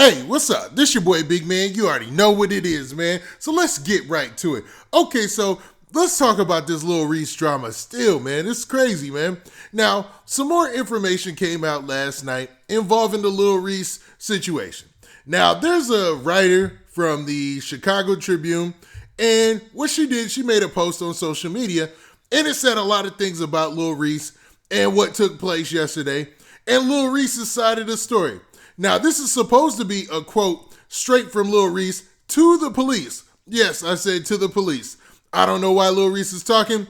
Hey, what's up? This your boy Big Man. You already know what it is, man. So let's get right to it. Okay, so let's talk about this Lil Reese drama still, man. It's crazy, man. Now, some more information came out last night involving the Lil Reese situation. Now, there's a writer from the Chicago Tribune, and what she did, she made a post on social media, and it said a lot of things about Lil Reese and what took place yesterday, and Lil Reese's side of the story. Now, this is supposed to be a quote straight from Lil Reese to the police. Yes, I said to the police. I don't know why Lil Reese is talking,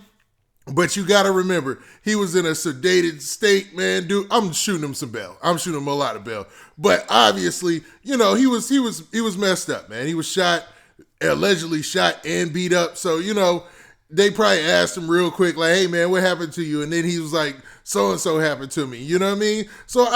but you got to remember, he was in a sedated state, man. Dude, I'm shooting him some bail. I'm shooting him a lot of bail. But obviously, you know, he was messed up, man. He was shot, allegedly shot and beat up. So, you know, they probably asked him real quick, like, hey, man, what happened to you? And then he was like, so-and-so happened to me. You know what I mean? So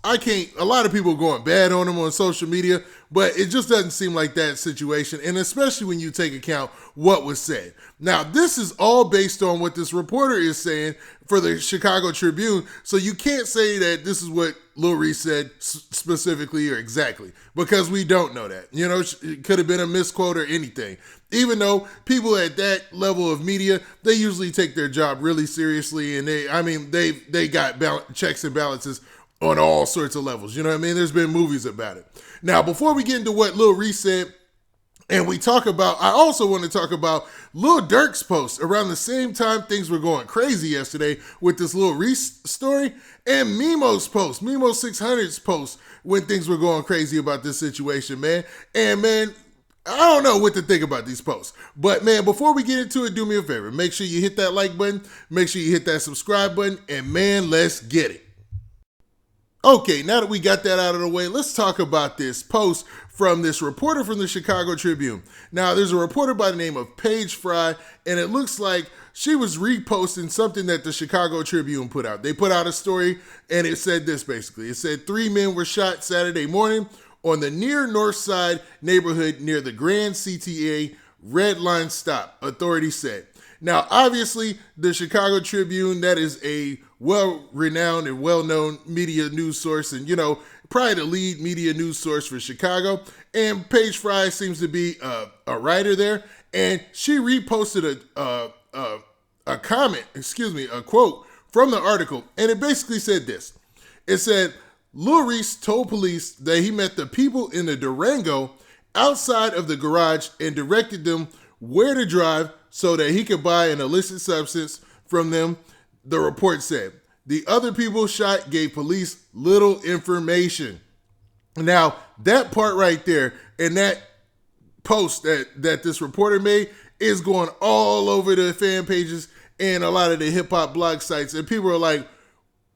I can't, a lot of people going bad on him on social media, but it just doesn't seem like that situation, and especially when you take account what was said. Now, this is all based on what this reporter is saying for the Chicago Tribune, so you can't say that this is what Lil Reese said specifically or exactly, because we don't know that. You know, it could have been a misquote or anything. Even though people at that level of media, they usually take their job really seriously, and they got checks and balances on all sorts of levels. You know what I mean? There's been movies about it. Now, before we get into what Lil Reese said, and I also want to talk about Lil Durk's post around the same time things were going crazy yesterday with this Lil Reese story, and Memo's post, Memo600's post when things were going crazy about this situation, man. And man, I don't know what to think about these posts. But man, before we get into it, do me a favor. Make sure you hit that like button, make sure you hit that subscribe button, and man, let's get it. Okay, now that we got that out of the way, let's talk about this post from this reporter from the Chicago Tribune. Now, there's a reporter by the name of Paige Fry, and it looks like she was reposting something that the Chicago Tribune put out. They put out a story, and it said this basically. It said 3 men were shot Saturday morning on the near North Side neighborhood near the Grand CTA Red Line Stop, authorities said. Now, obviously, the Chicago Tribune, that is a well-renowned and well-known media news source, and, you know, probably the lead media news source for Chicago. And Paige Fry seems to be a writer there, and she reposted a quote from the article, and it basically said this. It said, Lil Reese told police that he met the people in the Durango outside of the garage and directed them where to drive so that he could buy an illicit substance from them, the report said. The other people shot gave police little information. Now, that part right there and that post that this reporter made is going all over the fan pages and a lot of the hip-hop blog sites. And people are like,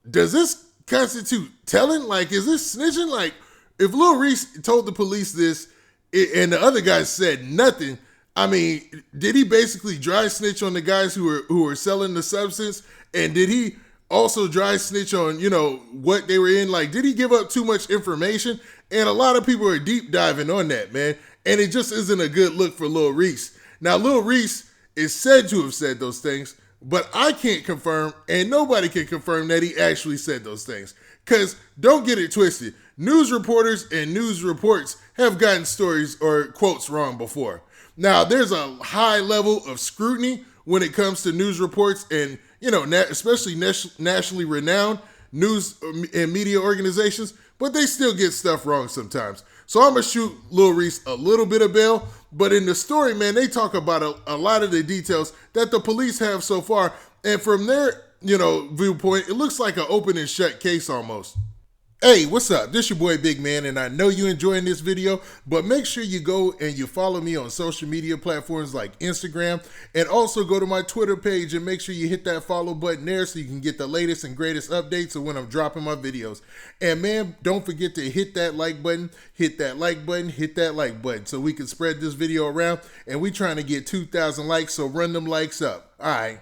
does this constitute telling? Like, is this snitching? Like, if Lil Reese told the police this and the other guys said nothing, I mean, did he basically dry snitch on the guys who were selling the substance? And did he also dry snitch on, you know, what they were in? Like, did he give up too much information? And a lot of people are deep diving on that, man. And it just isn't a good look for Lil Reese. Now, Lil Reese is said to have said those things, but I can't confirm, and nobody can confirm that he actually said those things. Because don't get it twisted. News reporters and news reports have gotten stories or quotes wrong before. Now, there's a high level of scrutiny when it comes to news reports and, you know, especially nationally renowned news and media organizations, but they still get stuff wrong sometimes. So I'm going to shoot Lil Reese a little bit of bail, but in the story, man, they talk about a lot of the details that the police have so far, and from their, you know, viewpoint, it looks like an open and shut case almost. Hey, what's up? This your boy Big Man, and I know you're enjoying this video, but make sure you go and you follow me on social media platforms like Instagram, and also go to my Twitter page and make sure you hit that follow button there so you can get the latest and greatest updates of when I'm dropping my videos. And man, don't forget to hit that like button, hit that like button, hit that like button so we can spread this video around, and we trying to get 2,000 likes, so run them likes up. All right.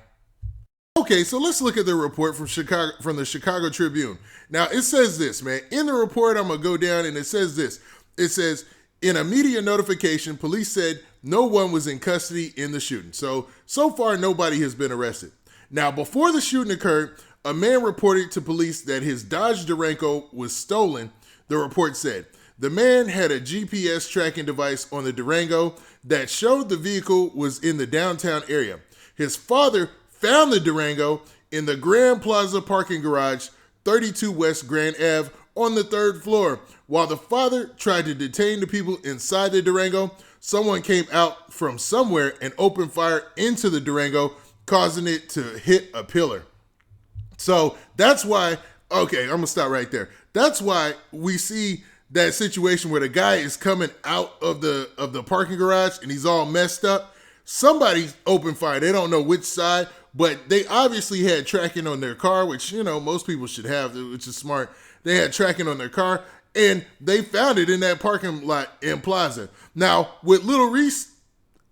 Okay, so let's look at the report from the Chicago Tribune. Now, it says this, man. In the report, I'm going to go down, and it says this. It says, in a media notification, police said no one was in custody in the shooting. So far, nobody has been arrested. Now, before the shooting occurred, a man reported to police that his Dodge Durango was stolen, the report said. The man had a GPS tracking device on the Durango that showed the vehicle was in the downtown area. His father found the Durango in the Grand Plaza parking garage, 32 West Grand Ave, on the 3rd floor. While the father tried to detain the people inside the Durango, someone came out from somewhere and opened fire into the Durango, causing it to hit a pillar. So that's why, okay, I'm gonna stop right there. That's why we see that situation where the guy is coming out of the parking garage and he's all messed up. Somebody opened fire. They don't know which side, but they obviously had tracking on their car, which, you know, most people should have, which is smart. They had tracking on their car, and they found it in that parking lot in Plaza. Now, with Lil Reese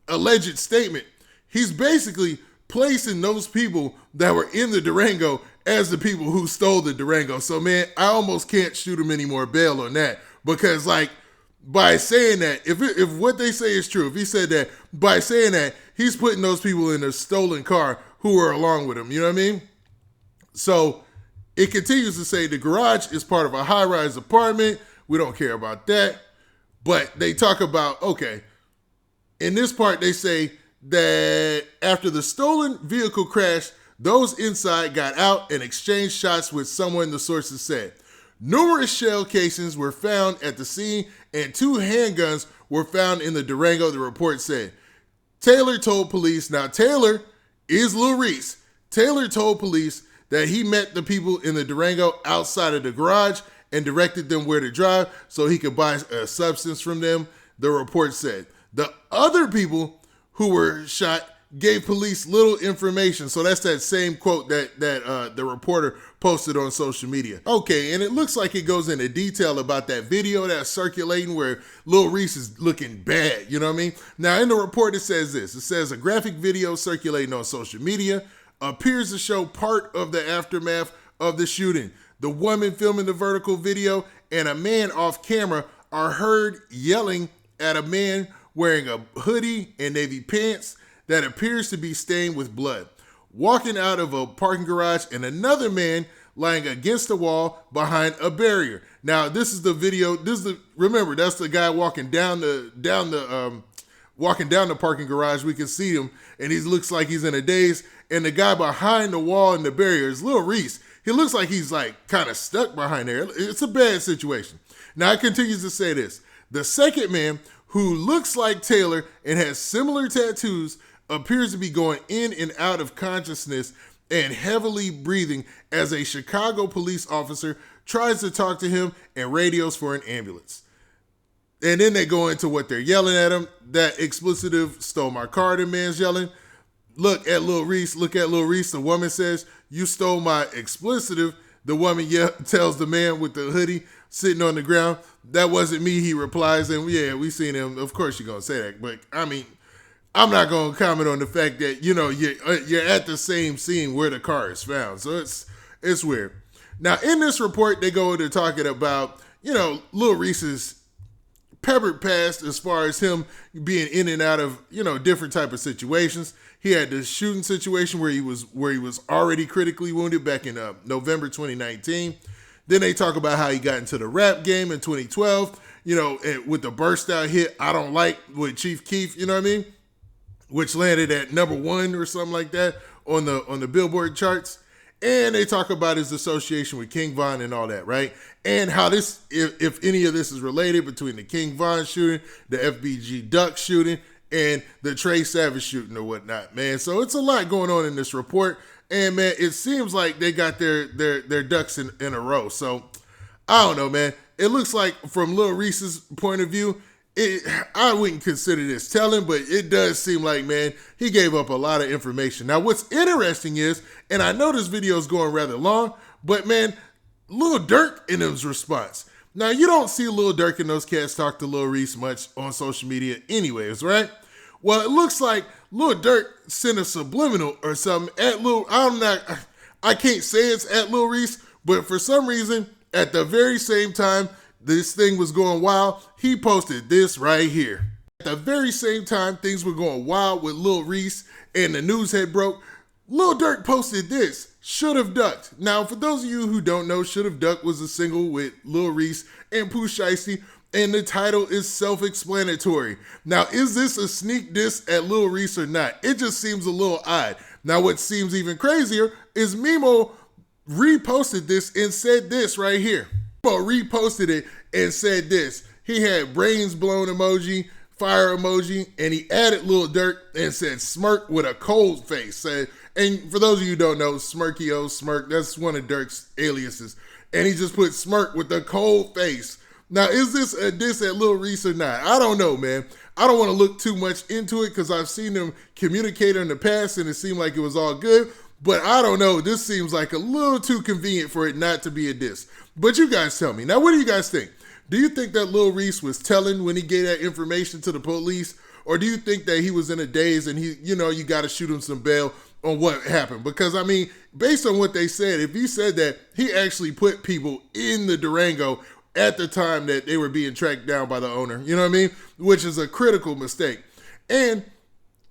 alleged statement, he's basically placing those people that were in the Durango as the people who stole the Durango. So, man, I almost can't shoot him any more bail on that, because, like, by saying that, if what they say is true, if he said that, by saying that, he's putting those people in a stolen car who were along with him. You know what I mean? So it continues to say the garage is part of a high-rise apartment. We don't care about that. But they talk about, okay, in this part, they say that after the stolen vehicle crashed, those inside got out and exchanged shots with someone, the sources said. Numerous shell casings were found at the scene and 2 handguns were found in the Durango, the report said. Taylor told police, now Taylor is Lil Reese. Taylor told police that he met the people in the Durango outside of the garage and directed them where to drive so he could buy a substance from them, the report said. The other people who were shot gave police little information. So that's that same quote that the reporter posted on social media. Okay, and it looks like it goes into detail about that video that's circulating where Lil Reese is looking bad, you know what I mean? Now, in the report, it says this. It says a graphic video circulating on social media appears to show part of the aftermath of the shooting. The woman filming the vertical video and a man off camera are heard yelling at a man wearing a hoodie and navy pants that appears to be stained with blood, walking out of a parking garage, and another man lying against the wall behind a barrier. Now, this is the video. Remember, that's the guy walking down the parking garage. We can see him, and he looks like he's in a daze. And the guy behind the wall and the barrier is Lil Reese. He looks like he's like kind of stuck behind there. It's a bad situation. Now, it continues to say this. The second man, who looks like Taylor and has similar tattoos, appears to be going in and out of consciousness and heavily breathing as a Chicago police officer tries to talk to him and radios for an ambulance. And then they go into what they're yelling at him. That explicitive stole my car, the man's yelling. Look at Lil Reese. Look at Lil Reese. The woman says, you stole my explicitive. The woman tells the man with the hoodie sitting on the ground, that wasn't me, he replies. And yeah, we seen him. Of course you're going to say that. But I mean, I'm not going to comment on the fact that, you know, you're at the same scene where the car is found. So it's weird. Now, in this report, they go into talking about, you know, Lil Reese's peppered past as far as him being in and out of, you know, different type of situations. He had this shooting situation where he was already critically wounded back in November 2019. Then they talk about how he got into the rap game in 2012, you know, with the burst out hit, I Don't Like, with Chief Keef, you know what I mean? Which landed at #1 or something like that on the Billboard charts. And they talk about his association with King Von and all that, right? And how this, if any of this is related between the King Von shooting, the FBG Duck shooting, and the Trey Savage shooting or whatnot, man. So it's a lot going on in this report. And, man, it seems like they got their ducks in a row. So, I don't know, man. It looks like, from Lil Reese's point of view, I wouldn't consider this telling, but it does seem like, man, he gave up a lot of information. Now, what's interesting is, and I know this video is going rather long, but, man, Lil Durk and them's response. Now, you don't see Lil Durk and those cats talk to Lil Reese much on social media anyways, right? Well, it looks like Lil Durk sent a subliminal or something at I can't say it's at Lil Reese, but for some reason, at the very same time this thing was going wild, he posted this right here. At the very same time things were going wild with Lil Reese and the news had broke, Lil Durk posted this, Should've Ducked. Now, for those of you who don't know, Should've Ducked was a single with Lil Reese and Pooh Shiesty, and the title is self-explanatory. Now, is this a sneak diss at Lil Reese or not? It just seems a little odd. Now, what seems even crazier is Memo reposted this and said this right here. Memo reposted it and said this. He had brains blown emoji, fire emoji, and he added Lil Durk and said smirk with a cold face. And for those of you who don't know, Smirky-O, Smirk, that's one of Durk's aliases. And he just put smirk with a cold face. Now, is this a diss at Lil Reese or not? I don't know, man. I don't want to look too much into it because I've seen them communicate in the past and it seemed like it was all good. But I don't know. This seems like a little too convenient for it not to be a diss. But you guys tell me. Now, what do you guys think? Do you think that Lil Reese was telling when he gave that information to the police? Or do you think that he was in a daze and you got to shoot him some bail on what happened? Because, I mean, based on what they said, if he said that he actually put people in the Durango at the time that they were being tracked down by the owner, you know what I mean? Which is a critical mistake. And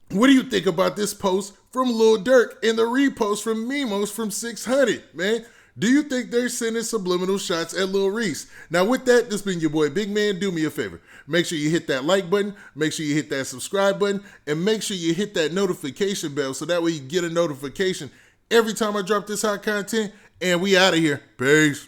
what do you think about this post from Lil Durk and the repost from Memo600, man? Do you think they're sending subliminal shots at Lil Reese? Now, with that, this has been your boy Big Man. Do me a favor. Make sure you hit that like button. Make sure you hit that subscribe button. And make sure you hit that notification bell so that way you get a notification every time I drop this hot content. And we out of here. Peace.